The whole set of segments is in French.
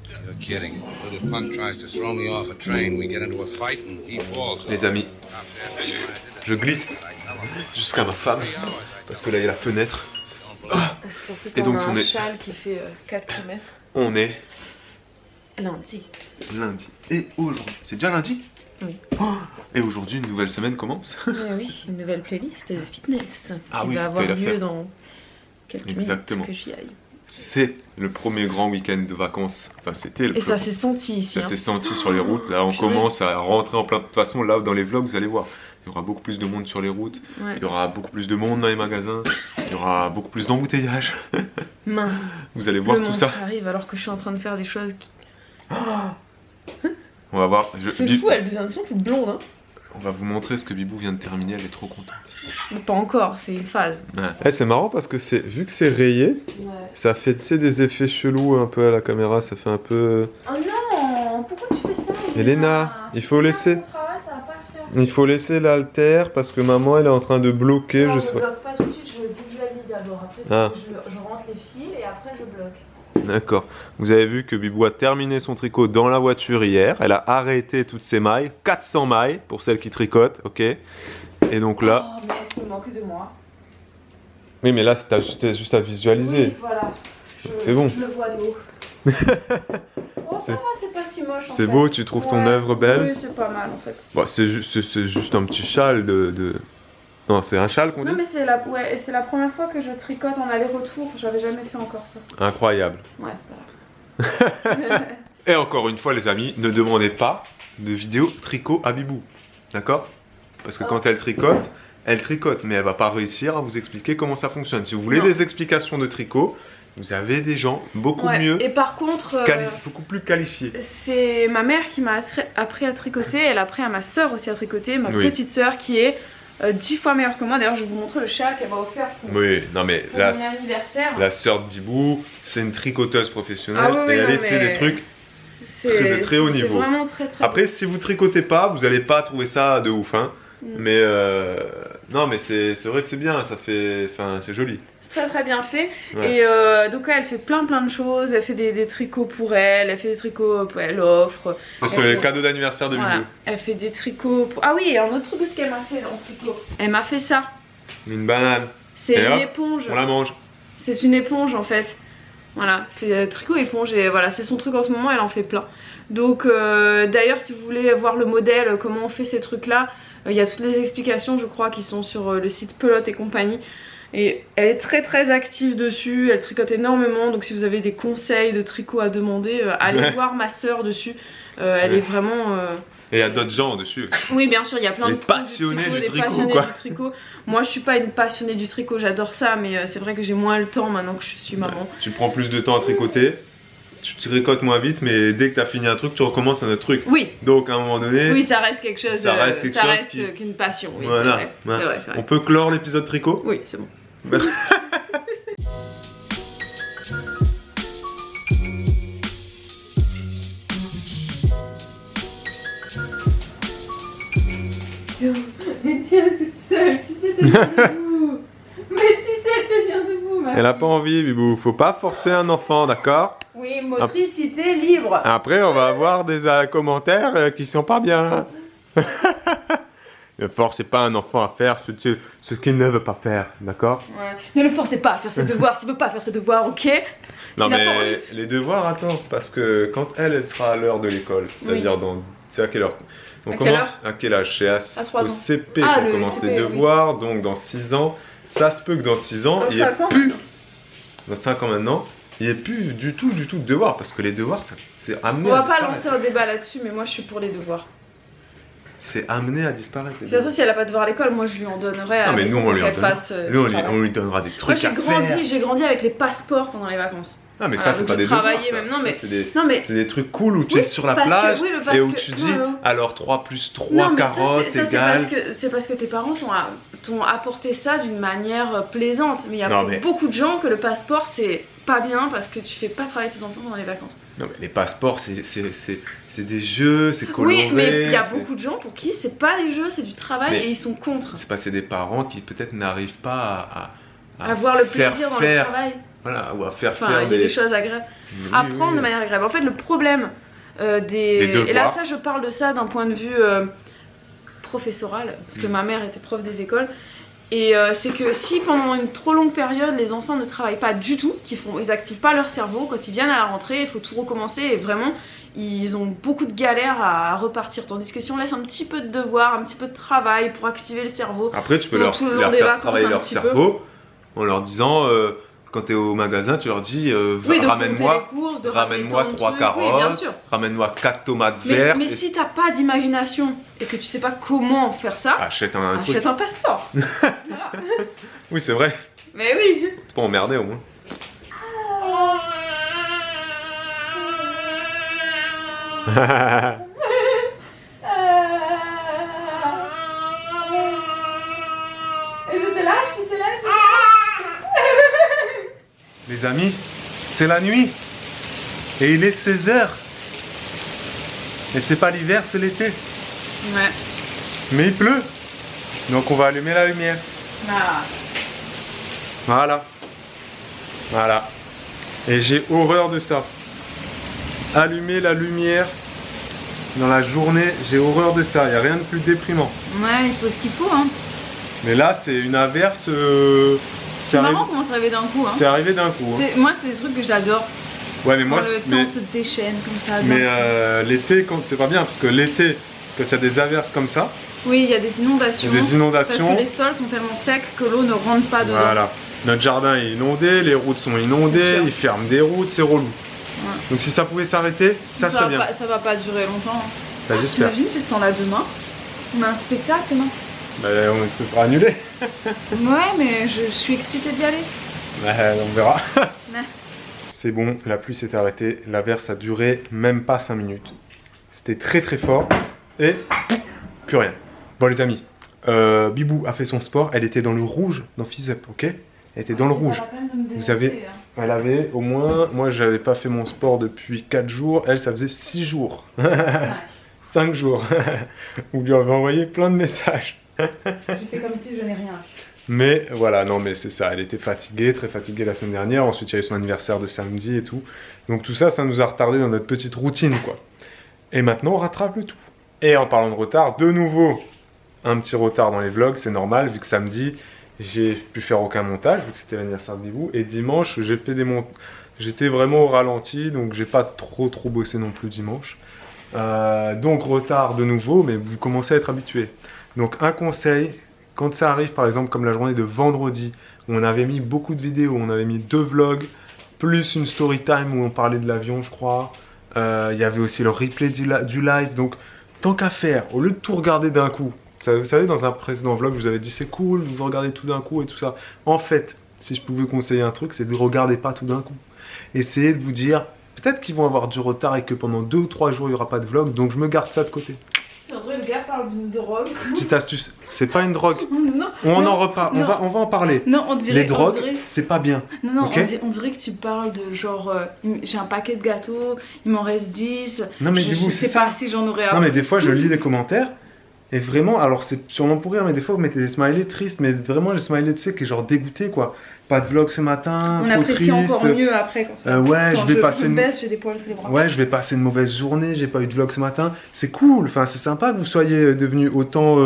You're kidding. Little punk tries to throw me off a train. We get into a fight and he falls. Les amis, je glisse jusqu'à ma femme parce que là il y a la fenêtre. Surtout Et quand donc, on a on un est- châle qui fait 4 km. On est Lundi. lundi. Et aujourd'hui, c'est déjà lundi? Oui. Et aujourd'hui, une nouvelle semaine commence. Mais oui, une nouvelle playlist de fitness Ah qui oui, va faut avoir la lieu faire. dans quelques Exactement. minutes que j'y aille. C'est le premier grand week-end de vacances. Enfin, c'était le Et ça premier. s'est senti ici. Ça hein. s'est senti sur les routes. Là, on Purée. commence à rentrer en plein. De toute façon, là, dans les vlogs, vous allez voir. Il y aura beaucoup plus de monde sur les routes. Ouais. Il y aura beaucoup plus de monde dans les magasins. Il y aura beaucoup plus d'embouteillages. Mince. Vous allez voir Le tout monde ça. arrive alors que je suis en train de faire des choses qui... On va voir. C'est fou, elle devient de plus en plus blonde. Hein. On va vous montrer ce que Bibou vient de terminer. Elle est trop contente. Mais pas encore, c'est une phase. Ouais. C'est marrant parce que vu que c'est rayé, Ouais. ça fait des effets chelous un peu à la caméra. Ça fait un peu. Oh non, pourquoi tu fais ça Elena, il faut laisser. Ton travail, ça va pas le faire. Il faut laisser l'halter parce que maman elle est en train de bloquer. Non, Je sais pas. bloque pas tout de suite, je le visualise d'abord. Après, Ah. je rentre les fils et après je bloque. D'accord. Vous avez vu que Bibou a terminé son tricot dans la voiture hier. Elle a arrêté toutes ses mailles. 400 mailles pour celles qui tricotent, ok. Et donc là... Oh, mais est-ce qu'il me manque de moi? Oui, mais là, c'était juste à visualiser. Oui, voilà. C'est bon. Je le vois de haut. Oh, ça C'est- va, c'est pas si moche. C'est beau, tu trouves ton œuvre belle? Oui, c'est pas mal en fait. Bon, c'est juste un petit châle de... Non, c'est un châle qu'on dit? Non, mais c'est la première fois que je tricote en aller-retour. J'avais jamais fait encore ça. Incroyable. Ouais, voilà. Et encore une fois, les amis, ne demandez pas de vidéo tricot à Bibou. D'accord? Parce que quand elle tricote, mais elle va pas réussir à vous expliquer comment ça fonctionne. Si vous voulez Non. des explications de tricot, vous avez des gens beaucoup Ouais. mieux, Et par contre, beaucoup plus qualifiés. c'est ma mère qui m'a appris à tricoter. Elle a appris à ma soeur aussi à tricoter. Ma Oui. petite soeur qui est 10 fois meilleure que moi. D'ailleurs, je vais vous montrer le châle qu'elle m'a offert pour, Oui, non mais pour là, mon anniversaire. la sœur de Bibou, c'est une tricoteuse professionnelle Ah oui, oui, et elle non, fait mais des trucs. C'est de très haut c'est niveau. vraiment très très Après, si vous tricotez pas, vous allez pas trouver ça de ouf, hein. Mm. Mais non, mais c'est vrai que c'est bien, ça fait, enfin, c'est joli. C'est très très bien fait. Ouais. Et donc elle fait plein de choses. Elle fait des tricots pour elle. Elle fait des tricots pour elle offre. Ça, Elle c'est les fait- cadeaux d'anniversaire de Voilà. Bibou. Elle fait des tricots pour... Ah oui, et un autre truc aussi qu'elle m'a fait en tricot. Elle m'a fait ça. Une banane, C'est Et une hop, éponge. on la mange. C'est une éponge en fait. Voilà, c'est tricot éponge et voilà, c'est son truc en ce moment, elle en fait plein. Donc d'ailleurs, si vous voulez voir le modèle, comment on fait ces trucs là, il y a toutes les explications je crois qui sont sur le site Pelote et compagnie. Et elle est très très active dessus, elle tricote énormément, donc si vous avez des conseils de tricot à demander, allez Ouais. voir ma soeur dessus. Elle Ouais. est vraiment... Et il y a d'autres gens dessus. Oui, bien sûr, il y a plein Les de pros passionnés du des tricot, passionnés quoi. du tricot. Moi, je suis pas une passionnée du tricot, j'adore ça, mais c'est vrai que j'ai moins le temps maintenant que je suis maman. Tu prends plus de temps à tricoter, tu tricotes moins vite, mais dès que tu as fini un truc, tu recommences un autre truc. Oui, Donc à un moment donné, oui, ça reste quelque chose. Ça reste quelque chose qu'une passion. Oui, voilà. c'est vrai. Ouais. C'est vrai, c'est vrai. On peut clore l'épisode tricot. Oui, c'est bon. Mais tiens, toute seule, tu sais tenir debout. Mais tu sais tenir debout, ma Elle a fille. pas envie, Bibou. Faut pas forcer un enfant, d'accord? Oui, motricité libre. Après, on va avoir des commentaires qui sont pas bien. Ne forcez pas un enfant à faire ce qu'il ne veut pas faire, d'accord? Ouais. Ne le forcez pas à faire ses devoirs, s'il veut pas faire ses devoirs, ok? Non S'il a pas mais envie. les devoirs, attends, parce que quand elle sera à l'heure de l'école, c'est-à-dire dans... C'est à quelle heure? On À commence quelle heure? à quel âge? C'est 3 au ans. CP Ah, qu'on le commence CP, les oui. devoirs, donc dans 6 ans, ça se peut que dans 6 ans, Dans il n'y ait 5 ans, plus... maintenant. Dans 5 ans maintenant, il n'y ait plus du tout de devoirs, parce que les devoirs, c'est amené On à va pas disparaître. lancer un débat là-dessus, mais moi je suis pour les devoirs. C'est amené à disparaître. les De toute façon, devoirs. si elle a pas de devoir à l'école, moi je lui en donnerai à Non, mais la nous, maison on lui en pour qu'elle donne. fasse. Lui, du travail. on lui donnera des Moi trucs à faire. j'ai grandi avec les passeports pendant les vacances. Ah, mais Voilà, ça, c'est donc pas je des devoirs. travaillais ça. même, non, Ça, mais- c'est des... Non mais C'est des trucs cool où tu Oui, es sur la parce que- plage oui, mais parce et où que- tu non, dis non. alors 3 plus 3 non, mais carottes ça, égale. c'est parce que tes parents t'ont apporté ça d'une manière plaisante. Mais il y a Non, mais- beaucoup de gens que le passeport c'est pas bien parce que tu fais pas travailler tes enfants pendant les vacances. Non, mais les passeports, c'est des jeux, c'est coloré. Oui, mais il y a c'est- beaucoup de gens pour qui c'est pas des jeux, c'est du travail Mais- et ils sont contre. C'est pas, c'est des parents qui peut-être n'arrivent pas à Avoir le faire plaisir dans le faire travail. Voilà, ou à faire Enfin, faire il y a des choses agréables. Oui, Apprendre oui. de manière agréable. En fait, le problème Des devoirs. Et là, ça, je parle de ça d'un point de vue professoral, parce que ma mère était prof des écoles. Et c'est que si pendant une trop longue période, les enfants ne travaillent pas du tout, ils activent pas leur cerveau, quand ils viennent à la rentrée, il faut tout recommencer et vraiment, ils ont beaucoup de galères à repartir. Tandis que si on laisse un petit peu de devoir, un petit peu de travail pour activer le cerveau, Après, tu peux Pendant leur, tout le long leur des faire vacances, travailler un leur petit peu. cerveau en leur disant, quand tu es au magasin, tu leur dis oui, de ramène-moi compter les courses, de ramener ramène-moi tant de 3 trucs. Oui, bien carottes, sûr. ramène-moi 4 tomates Mais vertes. et si t'as pas d'imagination et que tu sais pas comment faire ça, achète un truc. achète un passeport. Voilà. Oui, c'est vrai. Mais oui. C'est pas emmerdé au moins. J'étais là. Les amis, c'est la nuit. Et il est 16h. Et c'est pas l'hiver, c'est l'été. Ouais. Mais il pleut. Donc on va allumer la lumière. Ah. Voilà. Voilà. Et j'ai horreur de ça. Allumer la lumière dans la journée, j'ai horreur de ça. Il n'y a rien de plus déprimant. Ouais, il faut ce qu'il faut, hein. Mais là, c'est une averse. C'est marrant comment ça arrive d'un coup, hein. C'est arrivé d'un coup. Hein. Moi, c'est des trucs que j'adore. Ouais, mais moi, Quand le temps se déchaîne comme ça. mais d'un coup. l'été, quand c'est pas bien, parce que l'été, quand il y a des averses comme ça, Oui, il y a des inondations. il y a des inondations. Parce que les sols sont tellement secs que l'eau ne rentre pas dedans. Voilà. Notre jardin est inondé, les routes sont inondées, C'est sûr. ils ferment des routes, c'est relou. Ouais. Donc si ça pouvait s'arrêter, ça serait bien. Ça va pas durer longtemps. Hein. Bah, j'espère. T'imagines, qu'est-ce qu'on a demain? On a un spectacle demain. Bah, ça sera annulé. Ouais, mais je suis excitée d'y aller. Bah, on verra. Ouais. C'est bon, la pluie s'est arrêtée. L'averse a duré même pas 5 minutes. C'était très très fort. Et plus rien. Bon les amis, Bibou a fait son sport. Elle était dans le rouge dans Fizz Up, ok? Elle était dans le rouge. Vous avez... Elle avait au moins... Moi j'avais pas fait mon sport depuis 4 jours. Elle ça faisait 6 jours. 5 jours. Vous lui avez envoyé plein de messages. J'ai fait comme si je n'ai rien fait. Mais voilà, non mais c'est ça, elle était fatiguée, très fatiguée la semaine dernière, ensuite il y a eu son anniversaire de samedi et tout. Donc tout ça, ça nous a retardé dans notre petite routine quoi. Et maintenant on rattrape le tout. Et en parlant de retard, de nouveau, un petit retard dans les vlogs, c'est normal, vu que samedi, j'ai pu faire aucun montage, vu que c'était l'anniversaire de Bibou. Et dimanche, j'ai fait des montages, j'étais vraiment au ralenti, donc j'ai pas trop bossé non plus dimanche. Donc retard de nouveau, mais vous commencez à être habitués. Donc un conseil, quand ça arrive par exemple comme la journée de vendredi, où on avait mis beaucoup de vidéos, on avait mis 2 vlogs, plus une story time où on parlait de l'avion je crois, il y avait aussi le replay du live, donc tant qu'à faire, au lieu de tout regarder d'un coup, vous savez dans un précédent vlog je vous avais dit c'est cool, vous regardez tout d'un coup et tout ça, en fait, si je pouvais conseiller un truc, c'est de regarder pas tout d'un coup, essayez de vous dire, peut-être qu'ils vont avoir du retard et que pendant 2 ou 3 jours il n'y aura pas de vlog, donc je me garde ça de côté. C'est vrai, le gars parle d'une drogue. Petite astuce, c'est pas une drogue. Non, On non, en reparle, on va en parler. non, on dirait. Les drogues, on dirait... c'est pas bien. Non, ok on dirait que tu parles de genre. J'ai un paquet de gâteaux, il m'en reste 10. Non, mais je du coup, sais c'est pas ça. si j'en aurais Non mais des fois je lis les commentaires et vraiment, alors c'est sûrement pour rire mais des fois vous mettez des smileys tristes mais vraiment les smileys tu sais qui est genre dégoûté quoi. Pas de vlog ce matin, On trop apprécie triste. encore mieux après. Quand ça. Ouais, Quand je vais passer une... baisse, j'ai des poils sur les bras. Ouais, je vais passer une mauvaise journée, j'ai pas eu de vlog ce matin. C'est cool, enfin c'est sympa que vous soyez devenu autant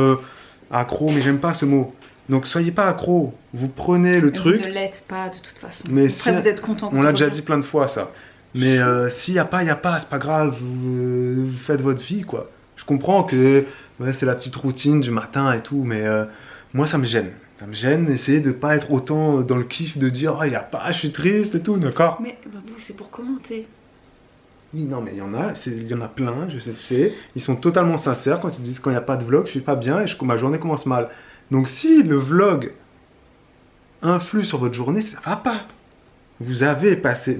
accro, mais j'aime pas ce mot. Donc soyez pas accro, vous prenez le truc. Vous ne l'êtes pas de toute façon. Mais après si vous êtes content. On l'a déjà dit plein de fois ça. Mais s'il y a pas, c'est pas grave, vous faites votre vie quoi. Je comprends que ouais, c'est la petite routine du matin et tout, mais moi ça me gêne. Ça me gêne, essayez de pas être autant dans le kiff de dire oh, il y a pas, je suis triste et tout, d'accord? Mais Babou, c'est pour commenter. Oui, non, mais il y en a plein, je sais, ils sont totalement sincères quand ils disent quand il n'y a pas de vlog, je suis pas bien et ma journée commence mal. Donc si le vlog influe sur votre journée, ça va pas. Vous allez passer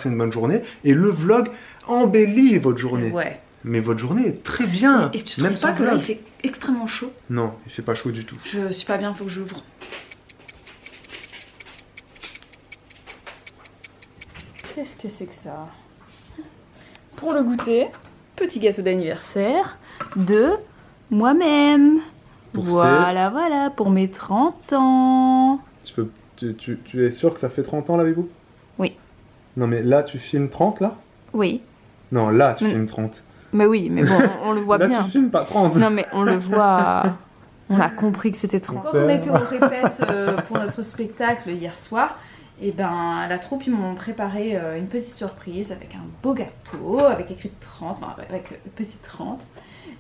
une bonne journée et le vlog embellit votre journée. Ouais. Mais votre journée est très bien, Et tu même trouves sans pas que là vlog. il fait extrêmement chaud? Non, il fait pas chaud du tout. Je suis pas bien, faut que je l'ouvre. Qu'est-ce que c'est que ça? Pour le goûter, petit gâteau d'anniversaire de moi-même. Pour Voilà, pour mes 30 ans. Tu es sûr que ça fait 30 ans, la Bibou? Non mais là tu filmes 30 là? Oui. Non, là tu Mais- filmes 30. Mais oui, mais bon, on le voit Là bien. tu filmes pas 30. Non mais on le voit, on a compris que c'était 30. Quand Quand on on était était au répète pour notre spectacle hier soir, et ben la troupe ils m'ont préparé une petite surprise avec un beau gâteau, avec écrit 30, enfin avec petit 30.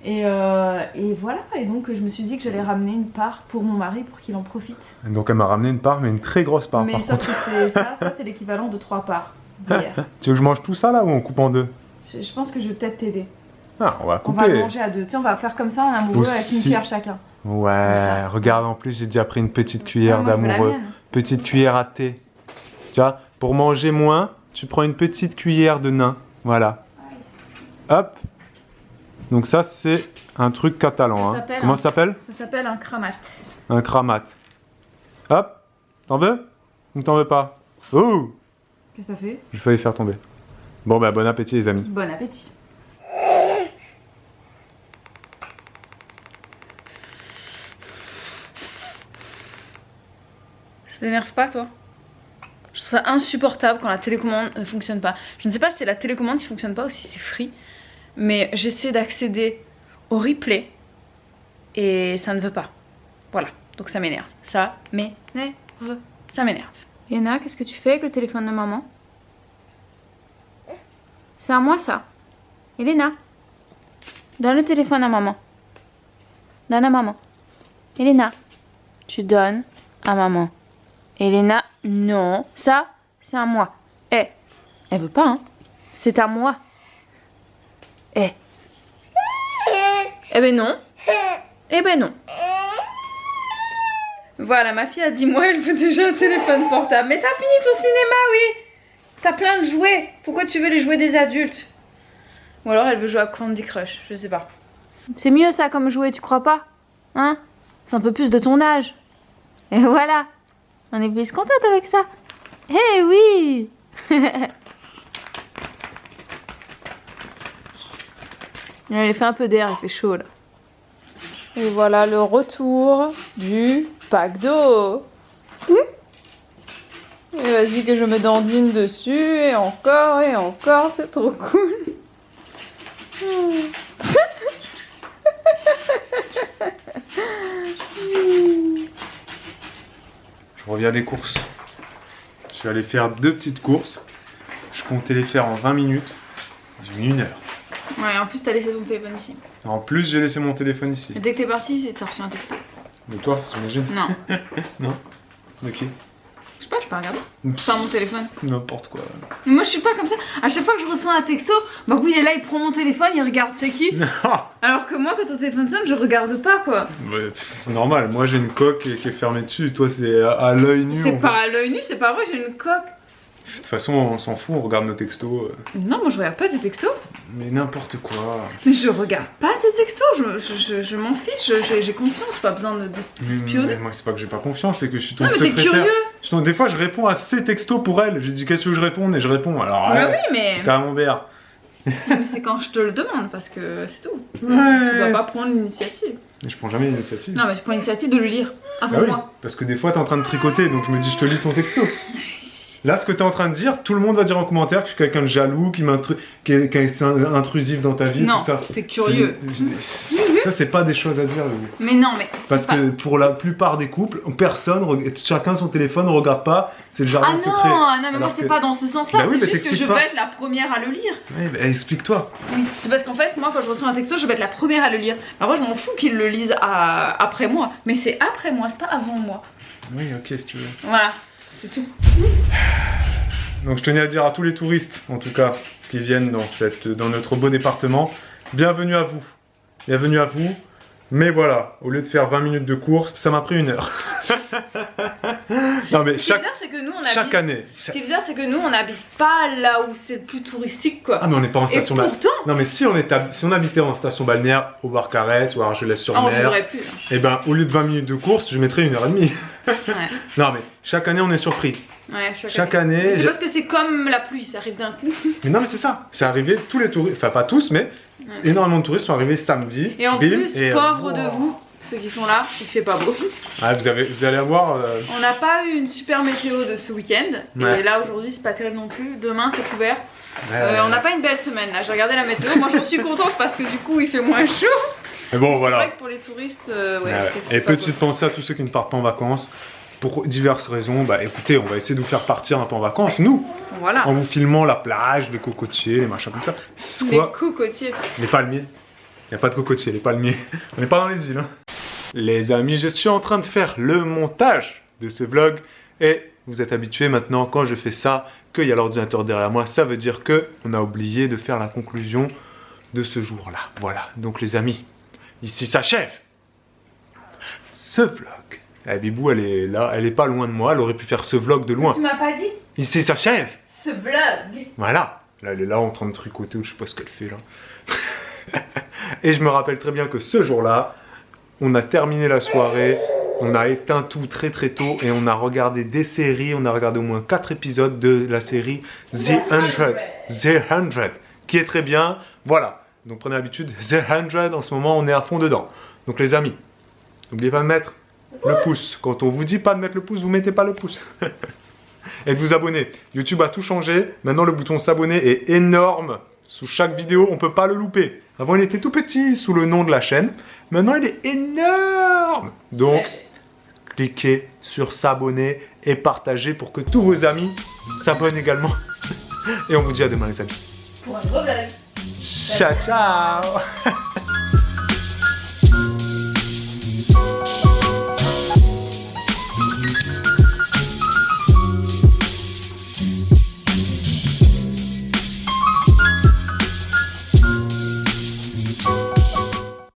Et voilà, et donc je me suis dit que j'allais ramener une part pour mon mari pour qu'il en profite. Donc elle m'a ramené une part, mais une très grosse part mais par sauf contre. que ça c'est l'équivalent de 3 parts d'hier. Tu veux que je mange tout ça là ou on coupe en deux? Je pense que je vais peut-être t'aider. Ah, on va On va le couper. manger à deux. Tiens, on va faire comme ça en amoureux avec une Aussi. cuillère chacun. Ouais, ça. regarde en plus j'ai déjà pris une petite cuillère Ah, moi, je veux la d'amoureux. mienne. Petite cuillère à thé. Tu vois, pour manger moins, tu prends une petite cuillère de nain. Voilà. Hop. Donc ça c'est un truc catalan. Ça Hein. s'appelle Comment un- ça s'appelle? Ça s'appelle un cramat. Un kramat. Hop. T'en veux? Ou t'en veux pas? Oh! Qu'est-ce que t'as fait? J'ai failli faire tomber. Bon bah bon appétit les amis. Bon appétit. Ça t'énerve pas, toi? Je trouve ça insupportable quand la télécommande ne fonctionne pas. Je ne sais pas si c'est la télécommande qui fonctionne pas ou si c'est free, mais j'essaie d'accéder au replay et ça ne veut pas. Voilà, donc ça m'énerve. Ça m'énerve. Ça m'énerve. Léna, qu'est-ce que tu fais avec le téléphone de maman? C'est à moi ça. Elena, donne le téléphone à maman. Donne à maman. Elena, tu donnes à maman. Elena, non. Ça, c'est à moi. Eh, elle veut pas, hein. C'est à moi. Eh. Eh ben non. Eh ben non. Voilà, ma fille a 10 mois, elle veut déjà un téléphone portable. Mais t'as fini ton cinéma, oui. T'as plein de jouets. Pourquoi tu veux les jouets des adultes? Ou alors elle veut jouer à Candy Crush, je sais pas. C'est mieux ça comme jouet, tu crois pas? Hein? C'est un peu plus de ton âge. Et voilà. On est plus contente avec ça. Eh oui. Il fait un peu d'air, il fait chaud là. Et voilà le retour du pack d'eau. Et vas-y que je me dandine dessus, et encore, c'est trop cool. Je reviens des courses. Je suis allé faire 2 petites courses. Je comptais les faire en 20 minutes. J'ai mis 1 heure. Ouais, en plus t'as laissé ton téléphone ici. En plus, j'ai laissé mon téléphone ici. Et dès que t'es parti, t'as reçu un texto. De toi, j'imagine? Non. De qui? Je sais pas, je peux regarder. C'est pas mon téléphone. N'importe quoi. Mais moi je suis pas comme ça. À chaque fois que je reçois un texto, bah oui, il est là, il prend mon téléphone, il regarde c'est qui. Alors que moi, quand ton téléphone sonne, je regarde pas quoi. Ouais, c'est normal, moi j'ai une coque qui est fermée dessus, toi c'est à l'œil nu. C'est on pas voit. à l'œil nu, c'est pas vrai, j'ai une coque. De toute façon, on s'en fout, on regarde nos textos. Non, moi je regarde pas tes textos. Mais n'importe quoi. Mais je regarde pas tes textos, je m'en fiche, j'ai confiance, pas besoin de Mais t'espionner. moi c'est pas que j'ai pas confiance, c'est que je suis ton Non mais t'es secrétaire. curieux. Des fois je réponds à ses textos pour elle. J'ai dit qu'est-ce que je réponds et je réponds. Alors Bah oui, mais... t'as mon BR. mais c'est quand je te le demande, parce que c'est tout. Ouais. Tu dois pas prendre l'initiative. Mais je prends jamais l'initiative. Non mais tu prends l'initiative de le lire avant Bah oui, moi. parce que des fois t'es en train de tricoter, donc je me dis je te lis ton texto. Là, ce que t'es en train de dire, tout le monde va dire en commentaire que je suis quelqu'un de jaloux, qui est intrusif dans ta vie, Non, tout ça. t'es curieux. Ça, c'est pas des choses à dire, Loulou. Mais non, mais c'est Parce pas... que pour la plupart des couples, chacun son téléphone, ne regarde pas, c'est le jardin Ah secret. non, non mais moi Alors c'est que- pas dans ce sens-là, Bah oui, mais c'est juste que t'expliques je pas. veux être la première à le lire. Ouais, bah, explique-toi. Oui, c'est parce qu'en fait, moi quand je reçois un texto, je veux être la première à le lire. Alors moi je m'en fous qu'ils le lisent après moi, mais c'est après moi, c'est pas avant moi. Oui, ok, si tu veux. Voilà, c'est tout. Donc je tenais à dire à tous les touristes, en tout cas, qui viennent dans notre beau département, bienvenue à vous. Bienvenue à vous. Mais voilà, au lieu de faire 20 minutes de course, ça m'a pris 1 heure. Non mais Ce qui est bizarre, c'est que nous on chaque habite... année. Ce qui est bizarre, c'est que nous on n'habite pas là où c'est le plus touristique quoi. Ah mais on n'est pas en Et station balnéaire. pourtant, Non mais si on habitait en station balnéaire au Barcarès ou à on Argelès-sur-Mer, vivrait plus. et ben au lieu de 20 minutes de course, je mettrais 1h30. Ouais, Non mais chaque année on est surpris. ouais, Chaque année. Mais c'est parce que c'est comme la pluie, ça arrive d'un coup. Mais non mais c'est ça. C'est arrivé tous les touristes, enfin pas tous mais Ouais. énormément de touristes sont arrivés samedi. Et en bim, plus, et, pauvre wow. de vous, ceux qui sont là, il fait pas beau. Ah, vous allez avoir... On n'a pas eu une super météo de ce week-end. Ouais. Et là aujourd'hui c'est pas terrible non plus. Demain c'est couvert. Ouais. On n'a pas une belle semaine là. J'ai regardé la météo. Moi j'en suis contente parce que du coup il fait moins chaud. Mais bon, C'est voilà. vrai que pour les touristes, ouais, Ouais. c'est Et pas petite pensée à tous ceux qui ne partent pas en vacances. Pour diverses raisons, bah écoutez, on va essayer de vous faire partir un peu en vacances, nous, cool. Voilà. en vous filmant la plage, les cocotiers, les machins comme ça. Les cocotiers. Les palmiers. Il n'y a pas de cocotiers, les palmiers. On n'est pas dans les îles. Hein. Les amis, je suis en train de faire le montage de ce vlog. Et vous êtes habitués maintenant, quand je fais ça, qu'il y a l'ordinateur derrière moi. Ça veut dire qu'on a oublié de faire la conclusion de ce jour-là. Voilà, donc les amis, ici s'achève ce vlog. La Bibou, elle est là, elle est pas loin de moi. Elle aurait pu faire ce vlog de loin. Tu m'as pas dit Ici s'achève. ce vlog. Voilà. Là, elle est là en train de tricoter ou je sais pas ce qu'elle fait là. Et je me rappelle très bien que ce jour-là, on a terminé la soirée, on a éteint tout très très tôt et on a regardé des séries. On a regardé au moins 4 épisodes de la série The 100, qui est très bien. Voilà. Donc prenez l'habitude. The 100, en ce moment, on est à fond dedans. Donc les amis, n'oubliez pas de mettre le pouce. Quand on vous dit pas de mettre le pouce, vous mettez pas le pouce. Et de vous abonner. YouTube a tout changé. Maintenant, le bouton s'abonner est énorme. Sous chaque vidéo, on peut pas le louper. Avant, il était tout petit sous le nom de la chaîne. Maintenant, il est énorme. Donc, cliquez sur s'abonner et partagez pour que tous vos amis s'abonnent également. Et on vous dit à demain, les amis. Pour un nouveau vlog. Ciao, ciao.